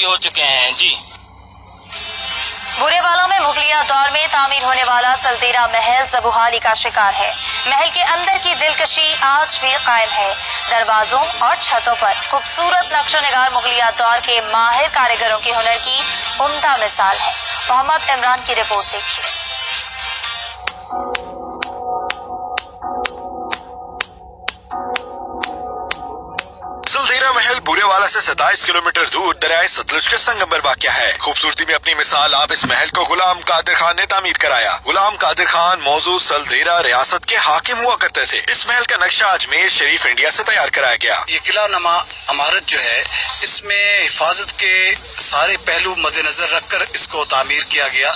हो चुके हैं। जी, बुरेवाला में मुगलिया दौर में तामीर होने वाला सलदेरा महल ज़बूहाली का शिकार है। महल के अंदर की दिलकशी आज भी कायम है। दरवाजों और छतों पर खूबसूरत नक्शो निगार मुगलिया दौर के माहिर कारीगरों के हुनर की उम्दा मिसाल है। मोहम्मद इमरान की रिपोर्ट देखिए। सलदेरा महल बुरेवाला से 27 किलोमीटर दूर दरियाए सतलुज के संगम पर वाक़या है। खूबसूरती में अपनी मिसाल आप इस महल को गुलाम कादिर खान ने तामीर कराया। गुलाम कादिर खान मौजूद सलदेरा रियासत के हाकिम हुआ करते थे। इस महल का नक्शा अजमेर शरीफ इंडिया से तैयार कराया गया। ये किला नमा इमारत जो है, इसमें हिफाजत के सारे पहलू मद्देनजर रखकर इसको तामीर किया गया।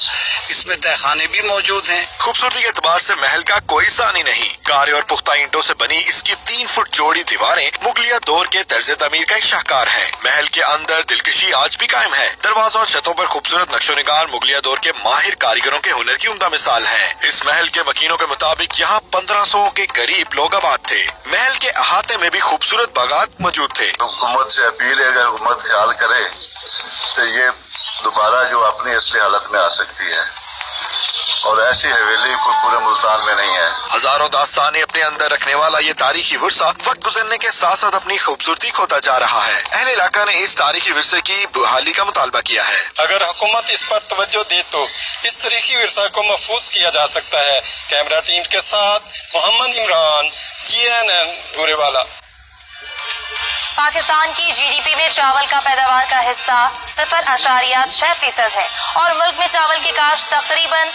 इसमें तहखाने भी मौजूद हैं। खूबसूरती के एतबार से महल का कोई सानी नहीं। कारे और पुख्ता ईंटों से बनी इसकी 3 फुट चौड़ी दीवारें मुगलिया दौर के तर्ज तमीर का शाहकार है। महल के अंदर दिलकशी आज भी कायम है। दरवाजों और छतों पर खूबसूरत नक्शोनिगार मुगलिया दौर के माहिर कारीगरों के हुनर की उम्दा मिसाल है। इस महल के वकीलों के मुताबिक यहाँ 1500 के करीब लोग आबाद थे। महल के अहाते में भी खूबसूरत बागात मौजूद थे। हुकूमत से अपील है, अगर हुकूमत ख्याल करे तो ये दोबारा जो अपनी असली हालत में आ सकती है, और ऐसी हवेली कोई पूरे मुल्तान में नहीं है। हजारों दास्तानें अपने अंदर रखने वाला ये तारीखी विरसा वक्त गुजरने के साथ साथ अपनी खूबसूरती खोता जा रहा है। अहले इलाका ने इस तारीखी विरसे की बहाली का मुतालबा किया है। अगर हुकूमत इस पर तवज्जो दे तो इस तारीखी विरसा को महफूज किया जा सकता है। कैमरा टीम के साथ मोहम्मद इमरान, CNN बुरेवाला। पाकिस्तान की GDP में चावल का पैदावार का हिस्सा 0.6% है और मुल्क में चावल की काश्त तकरीबन